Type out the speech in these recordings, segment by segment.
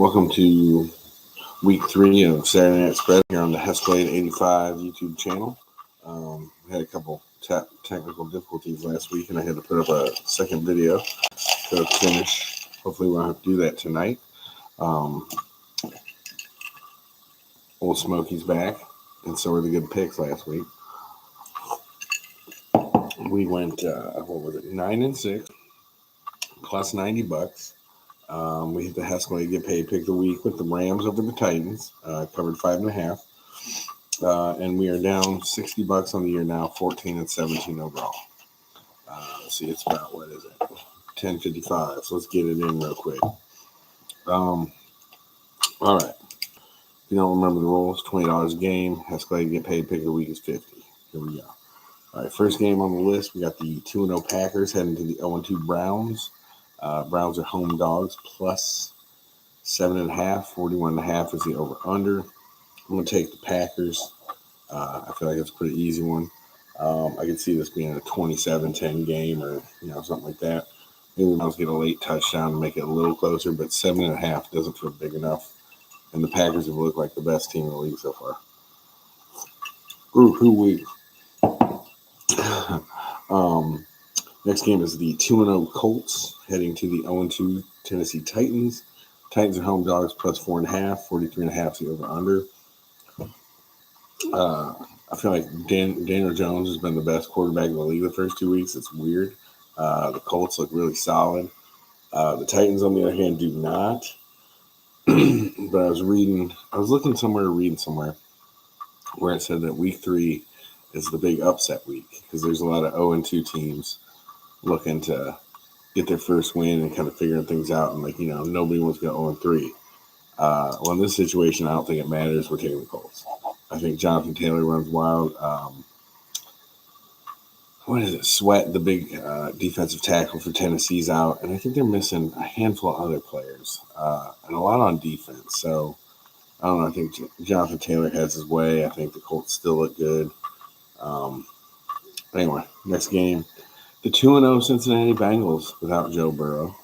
Welcome to week 3 of Saturday Night Spread here on the Hescalade 85 YouTube channel. We had a couple technical difficulties last week, and I had to put up a second video to finish. Hopefully, we won't have to do that tonight. Old Smokey's back, and so were the good picks last week. We went, 9-6, plus $90. We hit the Hescalade Get Paid Pick of the Week with the Rams over the Titans, covered 5.5. And we are down $60 on the year now, 14-17 overall. Let's see, it's about, 10:55. So let's get it in real quick. All right. If you don't remember the rules, $20 a game. Hescalade Get Paid Pick of the Week is $50. Here we go. All right, first game on the list, we got the 2-0 Packers heading to the 0-2 Browns. Browns are home dogs, plus 7.5. 41.5 is the over-under. I'm going to take the Packers. I feel like it's a pretty easy one. I can see this being a 27-10 game or something like that. Maybe the Browns get a late touchdown to make it a little closer, but 7.5 doesn't feel big enough. And the Packers have looked like the best team in the league so far. Ooh, who we? Next game is the 2-0 Colts heading to the 0-2 Tennessee Titans. Titans are home dogs, plus 4.5. 43.5 is the over-under. I feel like Daniel Jones has been the best quarterback in the league the first 2 weeks. It's weird. The Colts look really solid. The Titans, on the other hand, do not. But I was looking somewhere, reading somewhere, where it said that week 3 is the big upset week because there's a lot of 0-2 teams looking to get their first win and kind of figuring things out. And nobody wants to go 0-3. Well, in this situation, I don't think it matters. We're taking the Colts. I think Jonathan Taylor runs wild. Sweat, the big defensive tackle for Tennessee's out. And I think they're missing a handful of other players and a lot on defense. So, I don't know. I think Jonathan Taylor has his way. I think the Colts still look good. Anyway, next game. The 2-0 Cincinnati Bengals without Joe Burrow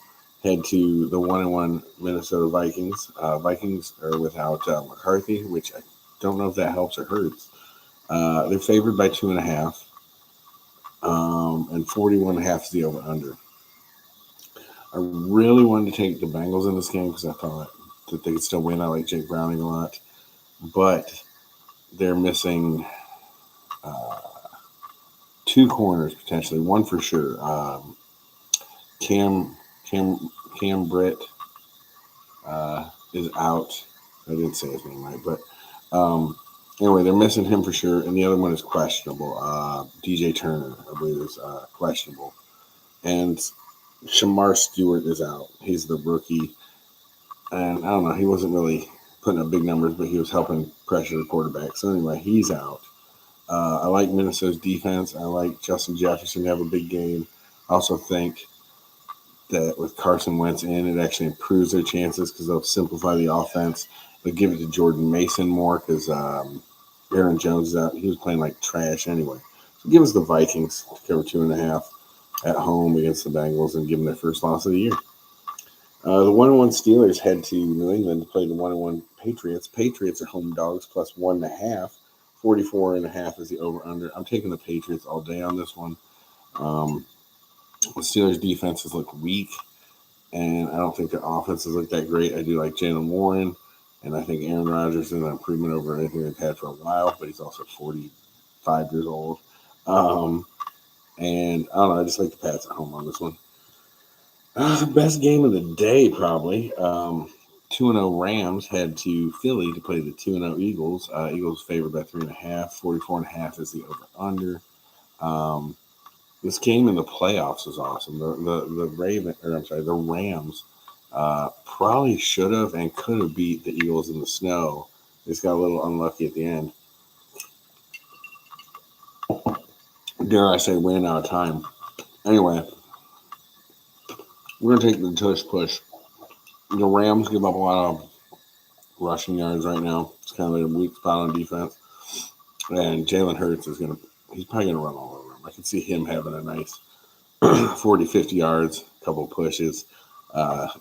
head to the 1-1 Minnesota Vikings. Vikings are without McCarthy, which I don't know if that helps or hurts. They're favored by 2.5, and 41.5 is the over-under. I really wanted to take the Bengals in this game because I thought that they could still win. I like Jake Browning a lot, but they're missing 2 corners potentially, one for sure. Cam Britt is out. I didn't say his name right, but anyway, they're missing him for sure, and the other one is questionable. DJ Turner, I believe, is questionable, and Shamar Stewart is out. He's the rookie, and I don't know. He wasn't really putting up big numbers, but he was helping pressure the quarterback. So anyway, he's out. I like Minnesota's defense. I like Justin Jefferson to have a big game. I also think that with Carson Wentz in, it actually improves their chances because they'll simplify the offense. They'll give it to Jordan Mason more because Aaron Jones is out. He was playing like trash anyway. So give us the Vikings to cover 2.5 at home against the Bengals and give them their first loss of the year. The 1-1 Steelers head to New England to play the 1-1 Patriots. Patriots are home dogs, plus 1.5. 44.5 is the over-under. I'm taking the Patriots all day on this one. The Steelers' defenses look weak, and I don't think their offenses look that great. I do like Jalen Warren, and I think Aaron Rodgers is an improvement over anything they've had for a while, but he's also 45 years old. And I don't know, I just like the Pats at home on this one. The best game of the day, probably. 2-0 Rams head to Philly to play the 2-0 Eagles. Eagles favored by 3.5. 44.5 is the over/under. This game in the playoffs was awesome. The Rams probably should have and could have beat the Eagles in the snow. They just got a little unlucky at the end. Dare I say, ran out of time. Anyway, we're going to take the tush push. The Rams give up a lot of rushing yards right now. It's kind of a weak spot on defense. And Jalen Hurts he's probably going to run all over him. I can see him having a nice 40, 50 yards, a couple of pushes.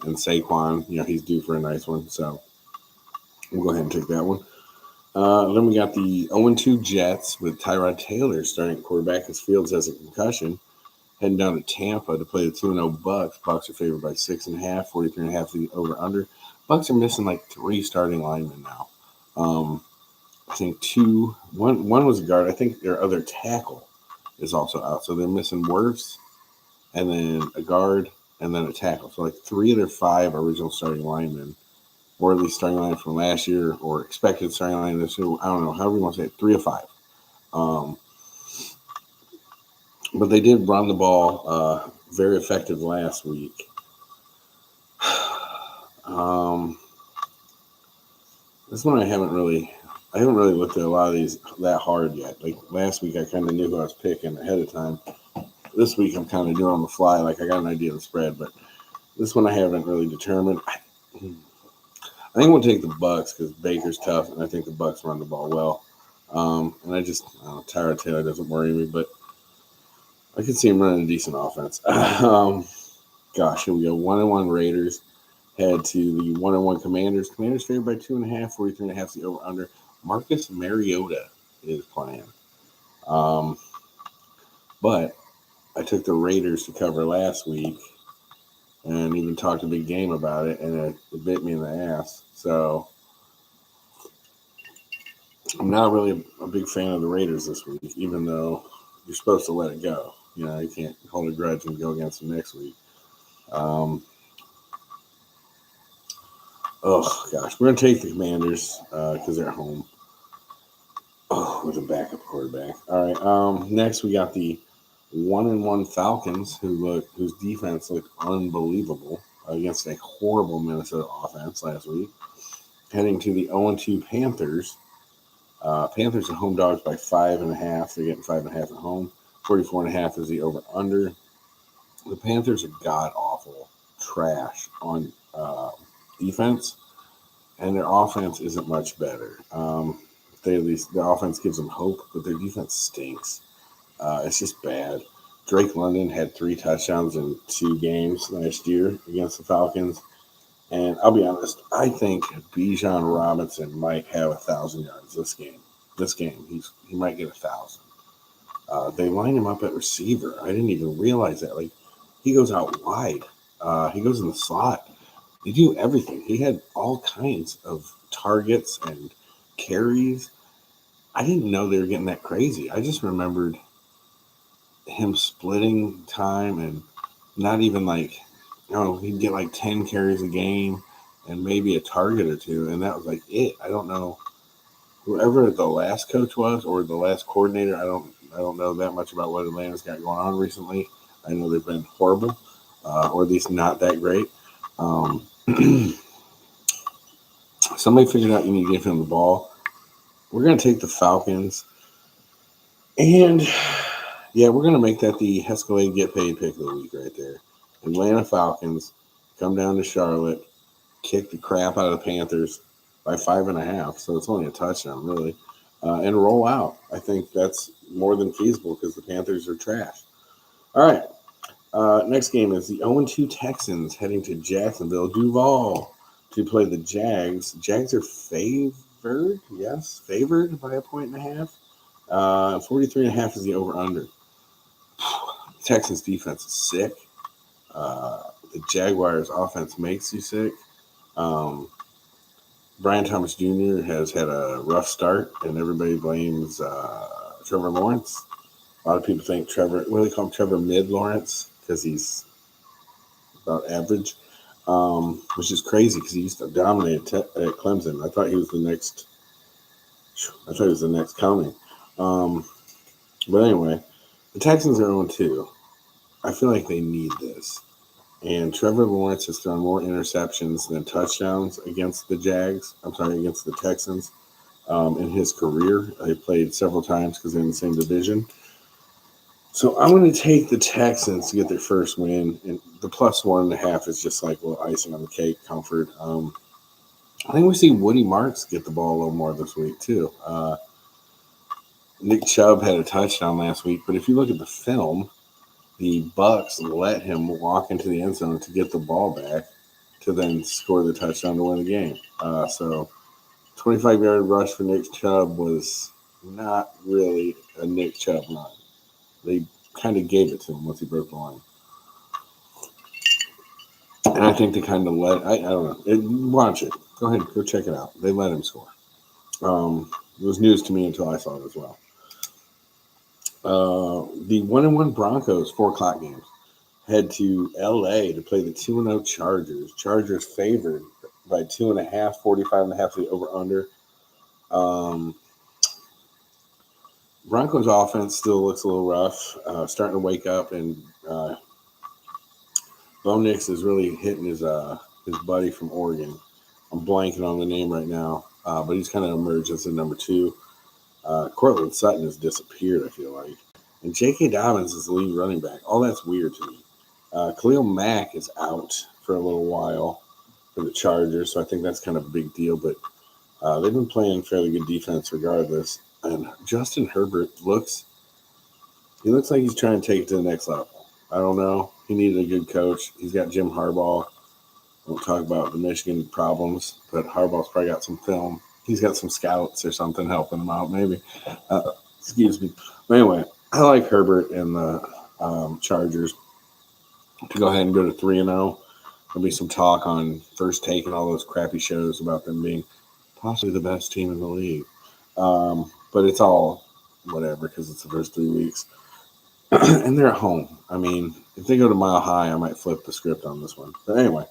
And Saquon, he's due for a nice one. So we'll go ahead and take that one. Then we got the 0-2 Jets with Tyrod Taylor starting quarterback as Fields has a concussion. Heading down to Tampa to play the 2-0 Bucks. Bucks are favored by 6.5, 43.5 the over-under. Bucks are missing like 3 starting linemen now. I think one was a guard. I think their other tackle is also out. So they're missing Wirfs and then a guard and then a tackle. So like 3 of their 5 original starting linemen, or at least starting line from last year or expected starting line this year. I don't know, however you want to say it, 3 of 5. But they did run the ball very effective last week. This one I haven't really looked at a lot of these that hard yet. Like last week, I kind of knew who I was picking ahead of time. This week, I'm kind of doing on the fly. Like I got an idea of the spread, but this one I haven't really determined. I think we'll take the Bucks because Baker's tough, and I think the Bucks run the ball well. And Tyrod Taylor doesn't worry me, but I can see him running a decent offense. Gosh, here we go. 1-1 Raiders head to the 1-1 Commanders. Commanders favored by 2.5, 43.5 the over under. Marcus Mariota is playing. But I took the Raiders to cover last week and even talked a big game about it, and it bit me in the ass. So I'm not really a big fan of the Raiders this week, even though you're supposed to let it go. You can't hold a grudge and go against them next week. Oh, gosh. We're going to take the Commanders because they're at home. Oh, with a backup quarterback. All right. Next, we got the 1-1 Falcons, whose defense looked unbelievable against a horrible Minnesota offense last week. Heading to the 0-2 Panthers. Panthers are home dogs by 5.5. They're getting 5.5 at home. 44.5 is the over-under. The Panthers are god-awful trash on defense, and their offense isn't much better. The offense gives them hope, but their defense stinks. It's just bad. Drake London had 3 touchdowns in 2 games last year against the Falcons. And I'll be honest, I think Bijan Robinson might have 1,000 yards this game. He might get 1,000. They line him up at receiver. I didn't even realize that. Like, he goes out wide. He goes in the slot. They do everything. He had all kinds of targets and carries. I didn't know they were getting that crazy. I just remembered him splitting time and not even he'd get like 10 carries a game and maybe a target or 2. And that was like it. I don't know. Whoever the last coach was or the last coordinator, I don't know that much about what Atlanta's got going on recently. I know they've been horrible, or at least not that great. Somebody figured out you need to give him the ball. We're going to take the Falcons. And, yeah, we're going to make that the Escalade Get Paid pick of the week right there. Atlanta Falcons come down to Charlotte, kick the crap out of the Panthers by 5.5. So it's only a touchdown, really. And roll out. I think that's more than feasible because the Panthers are trash. All right. Next game is the 0-2 Texans heading to Jacksonville, Duval, to play the Jags. Jags are favored. Yes, favored by 1.5. 43.5 is the over-under. Texans defense is sick. The Jaguars offense makes you sick. Brian Thomas Jr. has had a rough start, and everybody blames Trevor Lawrence. A lot of people think Trevor Mid-Lawrence because he's about average, which is crazy because he used to dominate at Clemson. I thought he was the next coming. But anyway, the Texans are 0-2. I feel like they need this. And Trevor Lawrence has thrown more interceptions than touchdowns against the Texans in his career. They played several times because they're in the same division. So I'm going to take the Texans to get their first win. And the plus 1.5 is just like icing on the cake, comfort. I think we see Woody Marks get the ball a little more this week, too. Nick Chubb had a touchdown last week, but if you look at the film, The Bucks let him walk into the end zone to get the ball back to then score the touchdown to win the game. So 25-yard rush for Nick Chubb was not really a Nick Chubb run. They kind of gave it to him once he broke the line. And I think they kind of I don't know. Watch it. Go ahead. Go check it out. They let him score. It was news to me until I saw it as well. The 1-1 Broncos 4 o'clock games head to LA to play the 2-0 Chargers. Chargers favored by 2.5, 45.5 the over under. Broncos offense still looks a little rough, starting to wake up, and Bo Nix is really hitting his buddy from Oregon. I'm blanking on the name right now, but he's kind of emerged as the number 2. Cortland Sutton has disappeared, I feel like. And J.K. Dobbins is the lead running back. All that's weird to me. Khalil Mack is out for a little while for the Chargers, so I think that's kind of a big deal. But they've been playing fairly good defense regardless. And Justin Herbert looks like he's trying to take it to the next level. I don't know. He needed a good coach. He's got Jim Harbaugh. Won't talk about the Michigan problems, but Harbaugh's probably got some film. He's got some scouts or something helping him out, maybe. Excuse me. But anyway, I like Herbert and the Chargers to go ahead and go to 3-0. There'll be some talk on First Take and all those crappy shows about them being possibly the best team in the league. But it's all whatever because it's the first 3 weeks. And they're at home. I mean, if they go to Mile High, I might flip the script on this one. But anyway,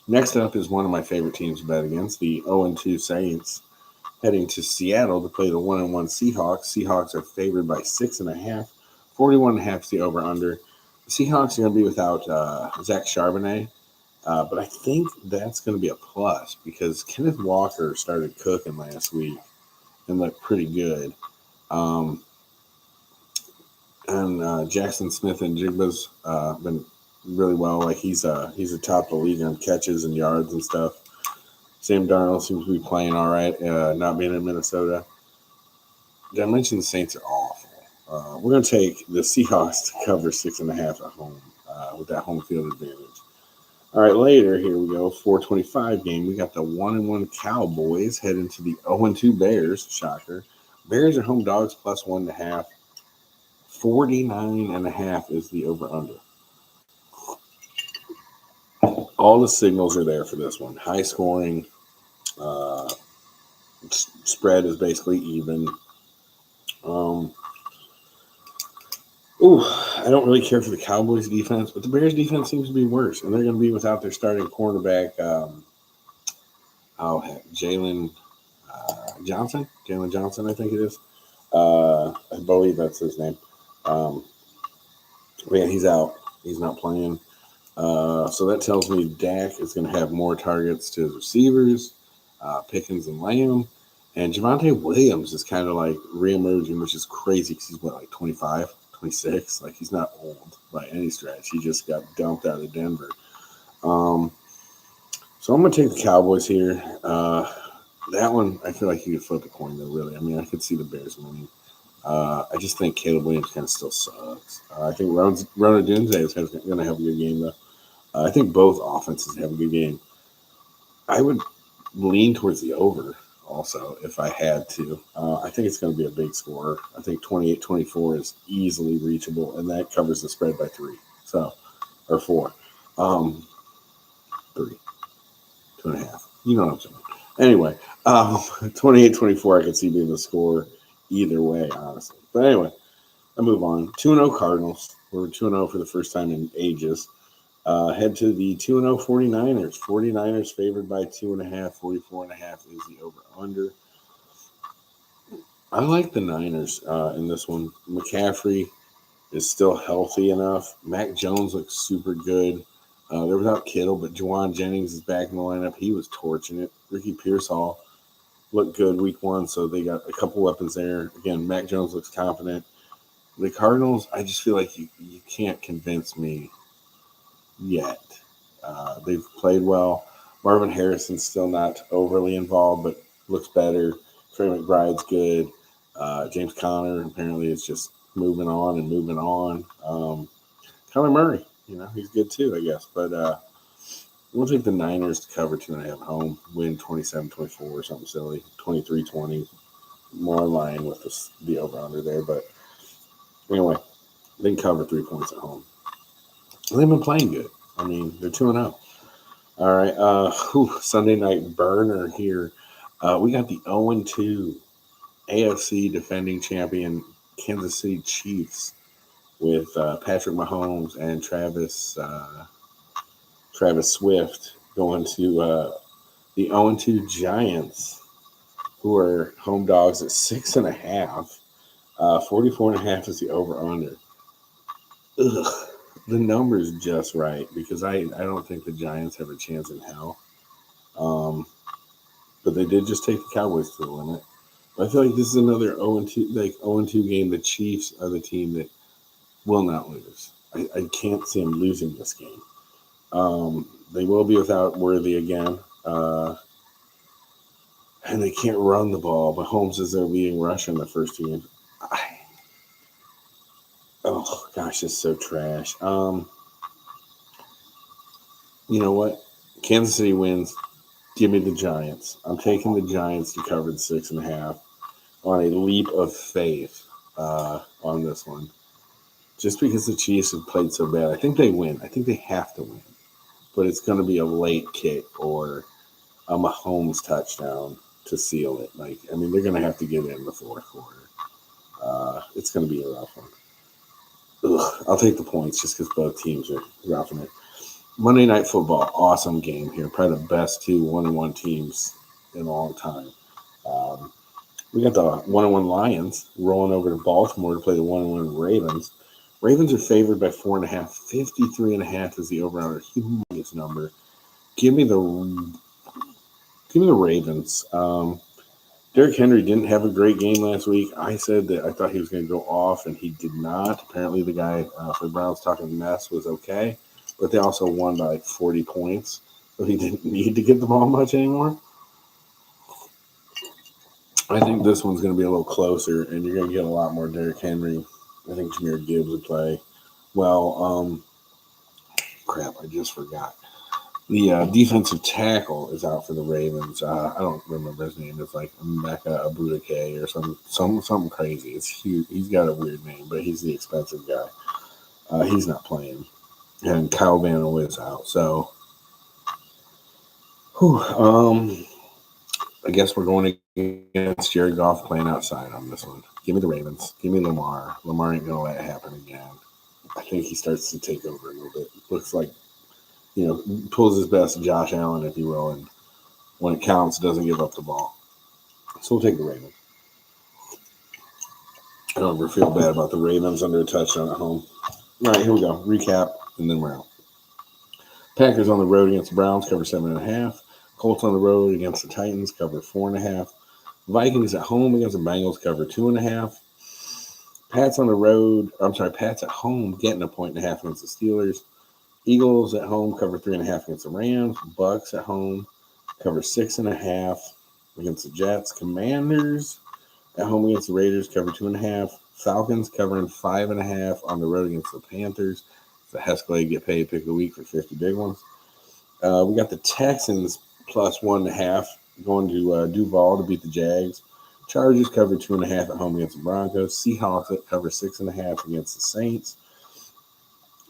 next up is one of my favorite teams to bet against, the 0-2 Saints, heading to Seattle to play the 1-1 Seahawks. Seahawks are favored by 6.5. 41.5 is the over-under. The Seahawks are going to be without Zach Charbonnet, but I think that's going to be a plus because Kenneth Walker started cooking last week and looked pretty good. And Jackson Smith and Jigba's been really well. Like he's atop the league on catches and yards and stuff. Sam Darnold seems to be playing all right, not being in Minnesota. Did I mention the Saints are awful? We're going to take the Seahawks to cover 6.5 at home with that home field advantage. All right, later, here we go, 4:25 game. We got the 1-1 Cowboys heading to the 0-2 Bears. Shocker. Bears are home dogs plus 1.5. 49.5 is the over-under. All the signals are there for this one. High scoring. Spread is basically even. I don't really care for the Cowboys defense, but the Bears defense seems to be worse, and they're going to be without their starting cornerback. Jalen Johnson, I think it is. I believe that's his name. Yeah, he's out. He's not playing. So that tells me Dak is going to have more targets to his receivers, Pickens and Lamb. And Javonte Williams is kind of like reemerging, which is crazy because he's, like 25, 26? Like, he's not old by any stretch. He just got dumped out of Denver. So I'm going to take the Cowboys here. That one, I feel like you could flip a coin, though, really. I mean, I could see the Bears winning. I just think Caleb Williams kind of still sucks. I think Ronald Dunze is going to have a good game, though. I think both offenses have a good game. I would lean towards the over also if I had to. I think it's going to be a big score. I think 28-24 is easily reachable, and that covers the spread by 3. Or 4. 3. 2.5. You know what I'm saying. Anyway, 28-24 I could see being the score either way, honestly. But anyway, I move on. 2-0 Cardinals. We're 2-0 for the first time in ages. Head to the 2-0 49ers. 49ers favored by 2.5. 44.5 is the over-under. I like the Niners in this one. McCaffrey is still healthy enough. Mac Jones looks super good. They're without Kittle, but Juwan Jennings is back in the lineup. He was torching it. Ricky Pearsall looked good week 1, so they got a couple weapons there. Again, Mac Jones looks confident. The Cardinals, I just feel like you can't convince me yet. They've played well. Marvin Harrison's still not overly involved, but looks better. Trey McBride's good. James Conner apparently is just moving on. Kyler Murray, he's good too, I guess. But we'll take the Niners to cover 2.5 at home, win 27-24 or something silly, 23-20, more in line with the over-under there. But anyway, they can cover 3 points at home. They've been playing good. I mean, they're 2-0. All right, Sunday night burner here. We got the 0-2 AFC defending champion Kansas City Chiefs with Patrick Mahomes and Travis Swift going to the 0-2 Giants, who are home dogs at 6.5. 44.5 is the over-under. Ugh. The number's just right because I don't think the Giants have a chance in hell. But they did just take the Cowboys to the limit. But I feel like this is another 0-2 game. The Chiefs are the team that will not lose. I can't see them losing this game. They will be without Worthy again. And they can't run the ball. But Mahomes is their leading rusher in the first game. Oh, gosh, it's so trash. You know what? Kansas City wins. Give me the Giants. I'm taking the Giants to cover the 6.5 on a leap of faith on this one. Just because the Chiefs have played so bad. I think they win. I think they have to win. But it's going to be a late kick or a Mahomes touchdown to seal it. They're going to have to get it in the fourth quarter. It's going to be a rough one. I'll take the points just because both teams are roughing it. Monday Night Football, awesome game here. Probably the best 2 1-1 teams in a long time. We got the 1-1 Lions rolling over to Baltimore to play the 1-1 Ravens. Ravens are favored by 4.5. 53.5 is the over-under. Humongous number. Give me the Ravens. Derrick Henry didn't have a great game last week. I said that I thought he was going to go off, and he did not. Apparently, the guy for the Browns talking mess was okay, but they also won by 40 points, so he didn't need to get the ball much anymore. I think this one's going to be a little closer, and you're going to get a lot more Derrick Henry. I think Jahmyr Gibbs would play. Well, crap, I just forgot. The defensive tackle is out for the Ravens. I don't remember his name. It's like Emeka Abudike or something crazy. It's huge. He's got a weird name, but he's the expensive guy. He's not playing. And Kyle Van Noy is out. So, I guess we're going against Jared Goff playing outside on this one. Give me the Ravens. Give me Lamar. Lamar ain't going to let it happen again. I think he starts to take over a little bit. Looks like, pulls his best Josh Allen, if you will, and when it counts, doesn't give up the ball. So we'll take the Ravens. I don't ever feel bad about the Ravens under a touchdown at home. All right, here we go. Recap, and then we're out. Packers on the road against the Browns, cover 7.5. Colts on the road against the Titans, cover 4.5. Vikings at home against the Bengals, cover 2.5. Pats at home, getting 1.5 against the Steelers. Eagles at home, cover 3.5 against the Rams. Bucks at home, cover 6.5 against the Jets. Commanders at home against the Raiders, cover 2.5. Falcons covering 5.5 on the road against the Panthers. The Hescalade get paid pick of the week for 50 big ones. We got the Texans plus 1.5 going to Duval to beat the Jags. Chargers cover 2.5 at home against the Broncos. Seahawks at cover 6.5 against the Saints.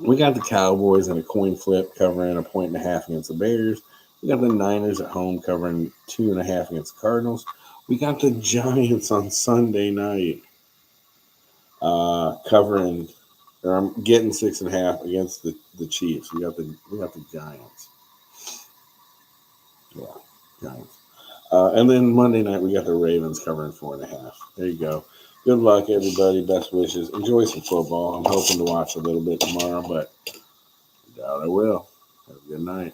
We got the Cowboys in a coin flip covering 1.5 against the Bears. We got the Niners at home covering 2.5 against the Cardinals. We got the Giants on Sunday night covering, or I'm getting 6.5 against the Chiefs. We got the Giants. Yeah, Giants. And then Monday night we got the Ravens covering 4.5. There you go. Good luck, everybody. Best wishes. Enjoy some football. I'm hoping to watch a little bit tomorrow, but I doubt I will. Have a good night.